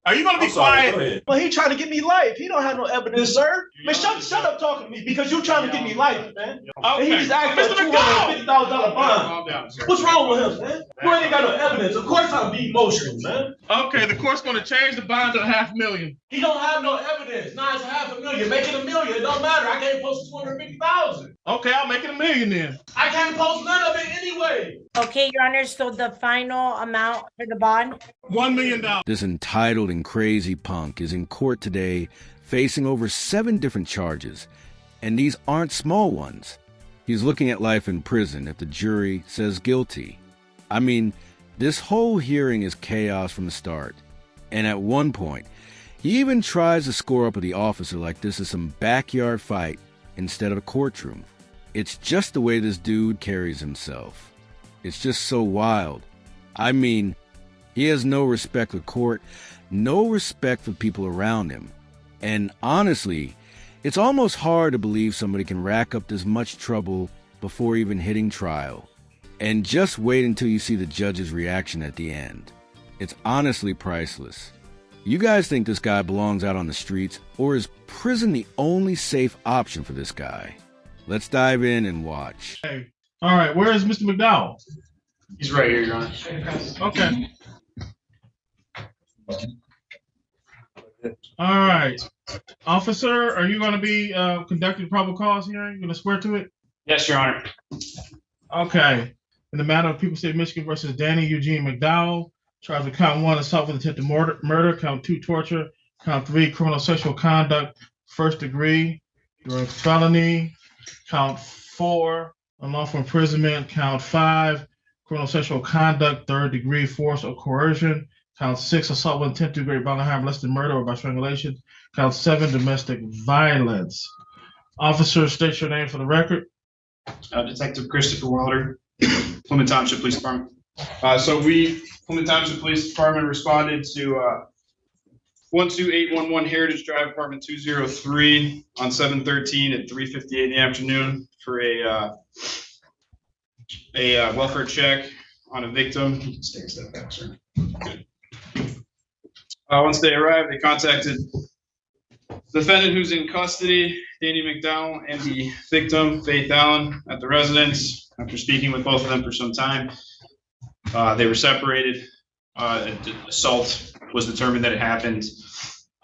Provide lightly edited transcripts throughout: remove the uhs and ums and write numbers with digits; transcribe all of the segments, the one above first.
Are you gonna be quiet? But he trying to get me life. He don't have no evidence, sir. Man, shut up talking to me because you trying to get me life, man. Okay. And he's asking for a $250,000 bond. What's wrong with him, man? You ain't got no evidence. Of course I'll be emotional, man. Okay, the court's gonna change the bond to $500,000. He don't have no evidence. Now it's $500,000. Make it $1 million. It don't matter. I can't post $250,000. Okay, I'll make it $1 million then. I can't post none of it anyway. Okay, Your Honor, so the final amount for the bond? $1 million. This entitled and crazy punk is in court today facing over 7 different charges, and these aren't small ones. He's looking at life in prison if the jury says guilty. I mean, this whole hearing is chaos from the start, and at one point, he even tries to score up with the officer like this is some backyard fight instead of a courtroom. It's just the way this dude carries himself. It's just so wild. I mean, he has no respect for court, no respect for people around him. And honestly, it's almost hard to believe somebody can rack up this much trouble before even hitting trial. And just wait until you see the judge's reaction at the end. It's honestly priceless. You guys think this guy belongs out on the streets, or is prison the only safe option for this guy? Let's dive in and watch. Hey. All right, where is Mr. McDowell? He's right here, Your Honor. Okay. All right. Officer, are you going to be conducting probable cause hearing? You going to swear to it? Yes, Your Honor. Okay. In the matter of People State of Michigan versus Danny Eugene McDowell, charged with count 1, assault with attempted murder, count 2, torture, count 3, criminal sexual conduct, first degree, during felony, count 4, unlawful imprisonment, count 5, criminal sexual conduct, third degree force or coercion, count 6, assault with intent to do great bodily harm less than murder or by strangulation, count 7, domestic violence. Officer, state your name for the record. Detective Christopher Wilder, Plymouth Township Police Department. Plymouth Township Police Department responded to 12811 Heritage Drive, apartment 203 on 7/13 at 3:58 in the afternoon for a welfare check on a victim. You can take a step back, sir. Good. Once they arrived, they contacted the defendant who's in custody, Danny McDowell, and the victim, Faith Allen, at the residence. After speaking with both of them for some time, they were separated. Assault was determined that it happened.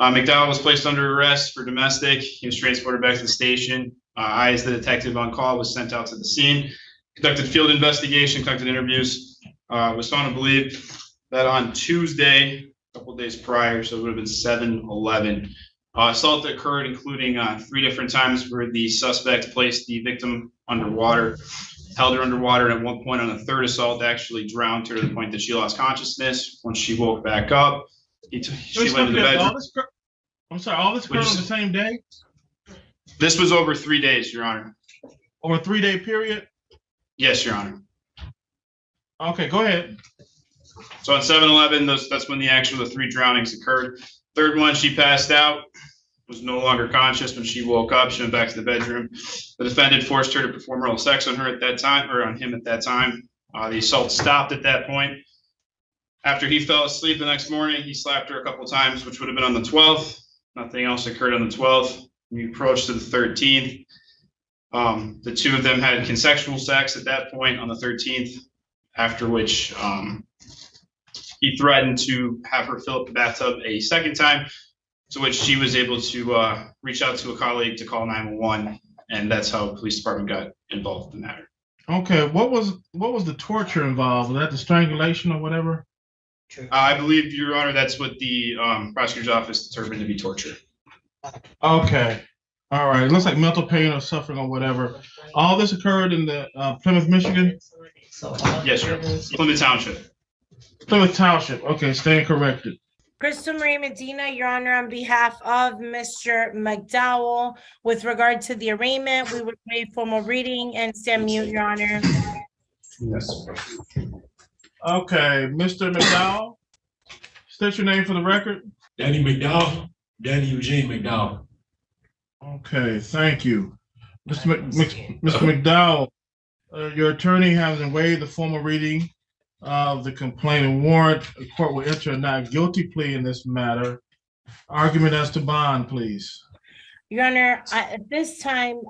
McDowell was placed under arrest for domestic. He was transported back to the station. I, as the detective on call, was sent out to the scene, conducted field investigation, conducted interviews. Was found to believe that on Tuesday, a couple of days prior, so it would have been 7/11, assault occurred, including 3 different times where the suspect placed the victim underwater, held her underwater, and at one point on the 3rd assault actually drowned her to the point that she lost consciousness. Once she woke back up, she went to the bedroom. All this occurred on the same day? This was over 3 days, Your Honor. Over a 3-day period? Yes, Your Honor. Okay, go ahead. So on 7/11, that's when the actual 3 drownings occurred. 3rd one, she passed out, was no longer conscious. When she woke up, she went back to the bedroom. The defendant forced her to perform oral sex on her at that time, or on him at that time. The assault stopped at that point. After he fell asleep the next morning, he slapped her a couple times, which would have been on the 12th. Nothing else occurred on the 12th. We approached to the 13th. The 2 of them had consensual sex at that point on the 13th, after which he threatened to have her fill up the bathtub a second time, to which she was able to reach out to a colleague to call 911, and that's how the police department got involved in the matter. Okay, what was the torture involved? Was that the strangulation or whatever? I believe, Your Honor, that's what the prosecutor's office determined to be torture. Okay. All right. It looks like mental pain or suffering or whatever. All this occurred in the Plymouth, Michigan? Yes, sir. Plymouth Township. Plymouth Township. Okay, stand corrected. Crystal Marie Medina, Your Honor, on behalf of Mr. McDowell, with regard to the arraignment, we would pay formal reading and stand mute, Your Honor. Yes. Okay, Mr. McDowell, state your name for the record. Danny McDowell, Danny Eugene McDowell. Okay, thank you. Mr. McDowell, your attorney has waived the formal reading of the complaint and warrant, the court will enter a not guilty plea in this matter. Argument as to bond, please. Your Honor, at this time,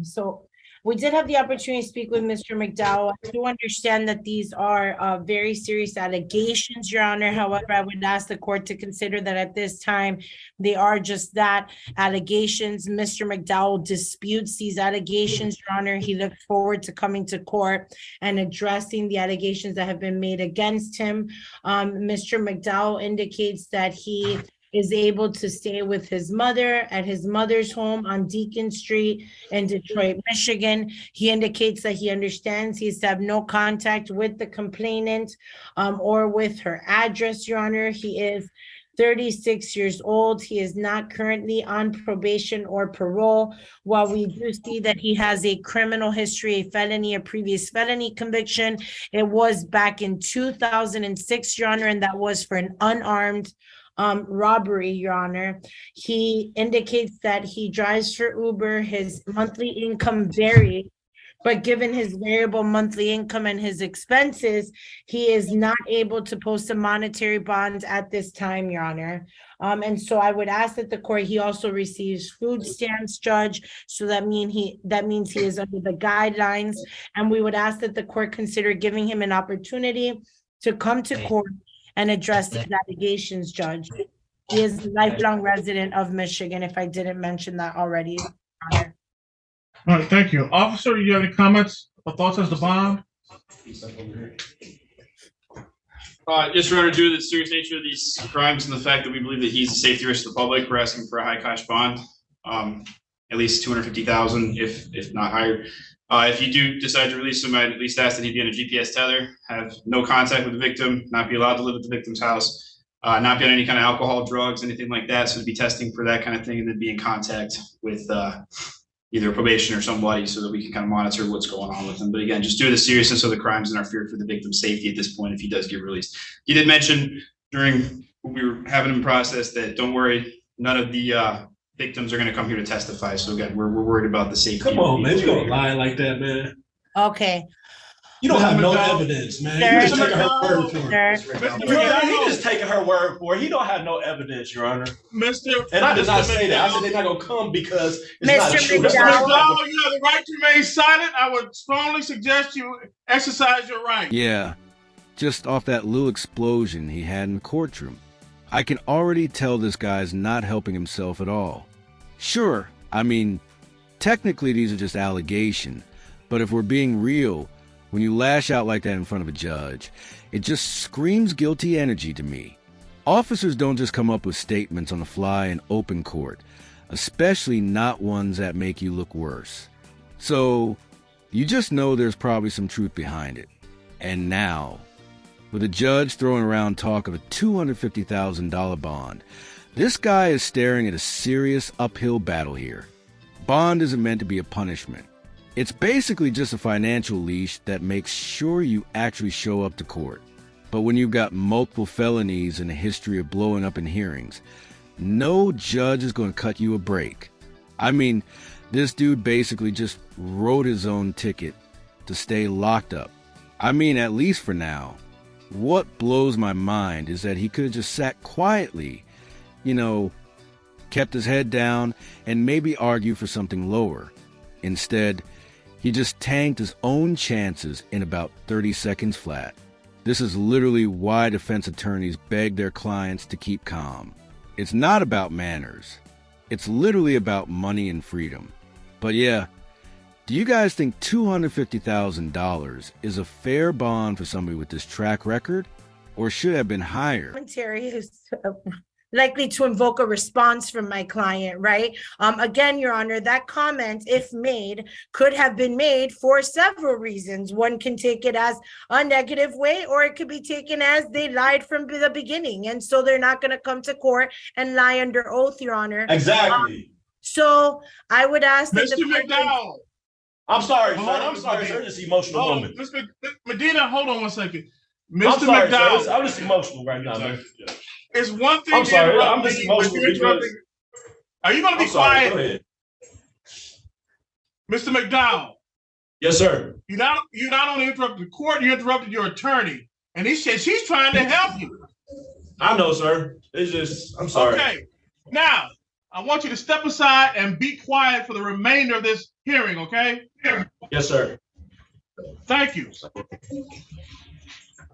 so we did have the opportunity to speak with Mr. McDowell. I do understand that these are very serious allegations, Your Honor. However, I would ask the court to consider that at this time, they are just that, allegations. Mr. McDowell disputes these allegations, Your Honor. He looked forward to coming to court and addressing the allegations that have been made against him. Mr. McDowell indicates that he is able to stay with his mother at his mother's home on Deacon Street in Detroit, Michigan. He indicates that he understands he is to have no contact with the complainant or with her address, Your Honor. He is 36 years old. He is not currently on probation or parole. While we do see that he has a criminal history, a felony, a previous felony conviction, it was back in 2006, Your Honor, and that was for an unarmed robbery, Your Honor. He indicates that he drives for Uber. His monthly income varies, but given his variable monthly income and his expenses, he is not able to post a monetary bond at this time, Your Honor. And so I would ask that the court, he also receives food stamps, Judge, so that means he is under the guidelines. And we would ask that the court consider giving him an opportunity to come to court and address these allegations, Judge. He is a lifelong resident of Michigan, if I didn't mention that already. All right, thank you. Officer, you have any comments or thoughts as to bond? Yes, Your Honor, due to the serious nature of these crimes and the fact that we believe that he's a safety risk to the public, we're asking for a high cash bond, at least $250,000, if not higher. If you do decide to release him, I'd at least ask that he be on a GPS tether, have no contact with the victim, not be allowed to live at the victim's house, not be on any kind of alcohol, drugs, anything like that. So to be testing for that kind of thing and then be in contact with either probation or somebody so that we can kind of monitor what's going on with him. But again, just due to the seriousness of the crimes and our fear for the victim's safety at this point, if he does get released. He did mention during when we were having him process that don't worry, none of the victims are going to come here to testify. So again, we're worried about the safety. Come on, man. You don't lie like that, man. Okay. You don't have no evidence, man. You just taking her word for it. He just taking her word for it. He don't have no evidence, Your Honor. And I did not say that. I said they're not going to come because it's not true. Mr. McDowell, you have the right to remain silent. I would strongly suggest you exercise your right. Yeah, just off that little explosion he had in the courtroom. I can already tell this guy's not helping himself at all. Sure, I mean, technically these are just allegations, but if we're being real, when you lash out like that in front of a judge, it just screams guilty energy to me. Officers don't just come up with statements on the fly in open court, especially not ones that make you look worse. So, you just know there's probably some truth behind it. And now, with a judge throwing around talk of a $250,000 bond, this guy is staring at a serious uphill battle here. Bond isn't meant to be a punishment. It's basically just a financial leash that makes sure you actually show up to court. But when you've got multiple felonies and a history of blowing up in hearings, no judge is going to cut you a break. I mean, this dude basically just wrote his own ticket to stay locked up. I mean, at least for now. What blows my mind is that he could have just sat quietly, kept his head down, and maybe argued for something lower. Instead, he just tanked his own chances in about 30 seconds flat. This is literally why defense attorneys beg their clients to keep calm. It's not about manners. It's literally about money and freedom. But yeah, do you guys think $250,000 is a fair bond for somebody with this track record, or should have been higher? Commentary is likely to invoke a response from my client, right? Again, Your Honor, that comment, if made, could have been made for several reasons. One can take it as a negative way, or it could be taken as they lied from the beginning, and so they're not going to come to court and lie under oath, Your Honor. Exactly. So I would ask that Mr. McDowell. I'm sorry, sir. I'm sorry, sir. This emotional moment. Mr. Medina, hold on one second. I'm sorry, McDowell. sir. I'm just emotional right now, man. It's one thing. I'm sorry. I'm just emotional. Are you going to be quiet? Go ahead. Mr. McDowell. Yes, sir. You not only interrupted the court, you interrupted your attorney. And he said she's trying to help you. I know, sir. It's just, I'm sorry. Okay. Now, I want you to step aside and be quiet for the remainder of this hearing, okay? Yes, sir. Thank you.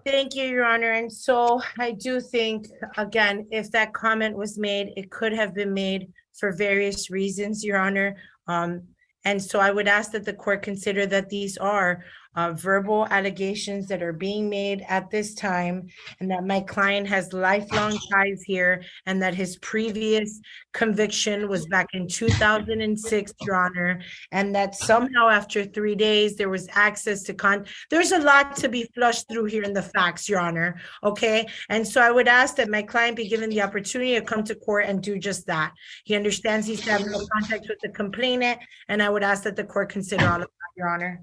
Thank you, Your Honor. And so I do think, again, if that comment was made, it could have been made for various reasons, Your Honor. And so I would ask that the court consider that these are verbal allegations that are being made at this time, and that my client has lifelong ties here, and that his previous conviction was back in 2006, Your Honor, and that somehow after 3 days there was access to there's a lot to be flushed through here in the facts, Your Honor, okay? And so I would ask that my client be given the opportunity to come to court and do just that. He understands he's having no contact with the complainant, and I would ask that the court consider all of that, Your Honor.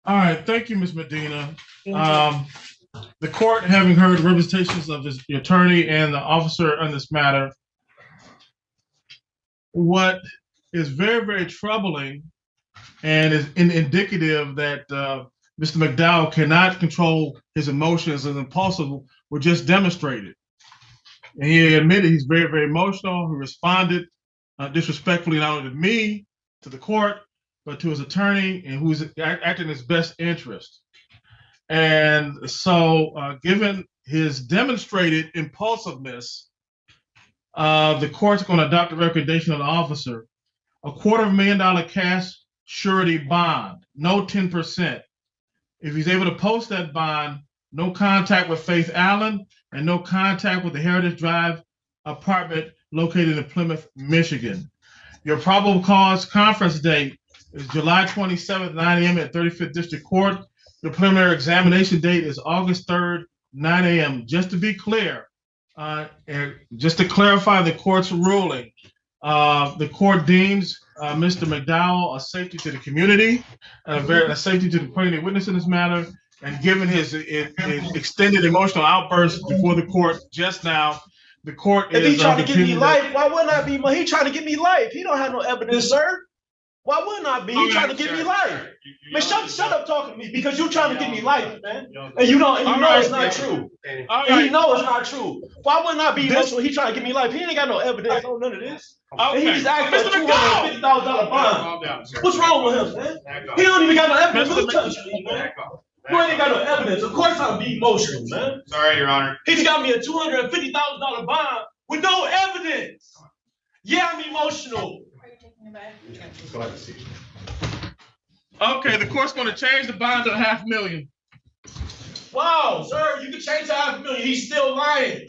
All right, thank you, Ms. Medina. The court, having heard representations of the attorney and the officer on this matter, what is very, very troubling and is indicative that Mr. McDowell cannot control his emotions and impulsive were just demonstrated. And he admitted he's very, very emotional. He responded disrespectfully not only to me, to the court, but to his attorney, and who's acting in his best interest. And so given his demonstrated impulsiveness, the court's going to adopt the recommendation of the officer, a $250,000 cash surety bond, no 10%. If he's able to post that bond, no contact with Faith Allen and no contact with the Heritage Drive apartment located in Plymouth, Michigan. Your probable cause conference date is July 27th, 9 a.m. at 35th District Court. The preliminary examination date is August 3rd, 9 a.m. Just to be clear, and just to clarify the court's ruling, the court deems Mr. McDowell a safety to the community, a safety to the plaintiff witness in this matter, and given his extended emotional outburst before the court just now, the court if is— he trying to give me life, why wouldn't I be? He trying to give me life. He don't have no evidence, sir. Why wouldn't I be? He trying to give me life. Man, shut up talking to me, because you trying to give me life, man. And you know it's not true. And he know it's not true. Why wouldn't I be emotional? He trying to give me life. He ain't got no evidence on none of this. And he's asking for a $250,000 bond. What's wrong with him, man? He don't even got no evidence. Who touched me, man? You ain't got no evidence. Of course I'm be emotional, man. Sorry, Your Honor. He's got me a $250,000 bond with no evidence. Yeah, I'm emotional. Okay, the court's going to change the bond to $500,000. Wow, sir, you can change to $500,000. He's still lying.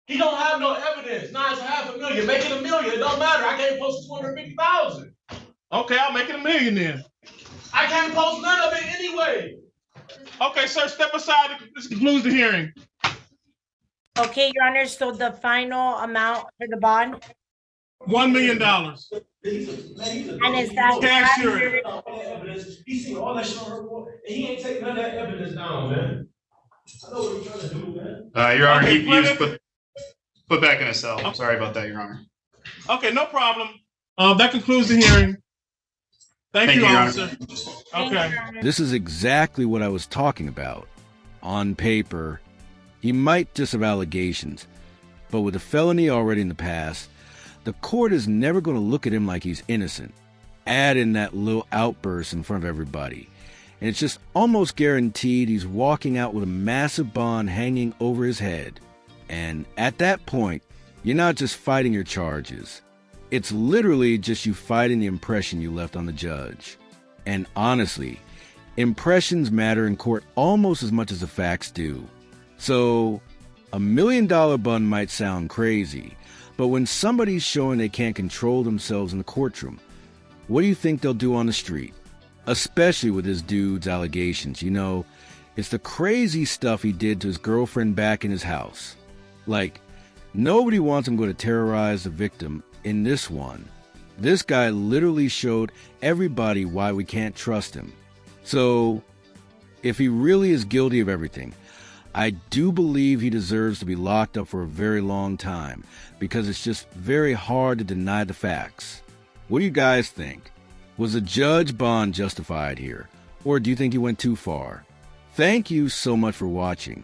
He don't have no evidence. Now it's $500,000. Make it $1 million. It don't matter. I can't post 250,000. Okay, I'll make it $1 million then. I can't post none of it anyway. Okay, sir, step aside. This concludes the hearing. Okay, Your Honor, so the final amount for the bond? $1 million. And is that cash surety? He's seen all that shit on her report, and he ain't taking none of that evidence down, man. I know what he's trying to do, man. Your Honor, he was put back in a cell. I'm sorry about that, Your Honor. Okay, no problem. That concludes the hearing. Thank you, officer. Okay. This is exactly what I was talking about. On paper, he might just have allegations, but with a felony already in the past, the court is never going to look at him like he's innocent. Add in that little outburst in front of everybody, and it's just almost guaranteed he's walking out with a massive bond hanging over his head. And at that point, you're not just fighting your charges. It's literally just you fighting the impression you left on the judge. And honestly, impressions matter in court almost as much as the facts do. So, $1 million bond might sound crazy, but when somebody's showing they can't control themselves in the courtroom, what do you think they'll do on the street? Especially with this dude's allegations. You know, it's the crazy stuff he did to his girlfriend back in his house. Like, nobody wants him going to terrorize the victim in this one. This guy literally showed everybody why we can't trust him. So, if he really is guilty of everything, I do believe he deserves to be locked up for a very long time, because it's just very hard to deny the facts. What do you guys think? Was the judge bond justified here? Or do you think he went too far? Thank you so much for watching.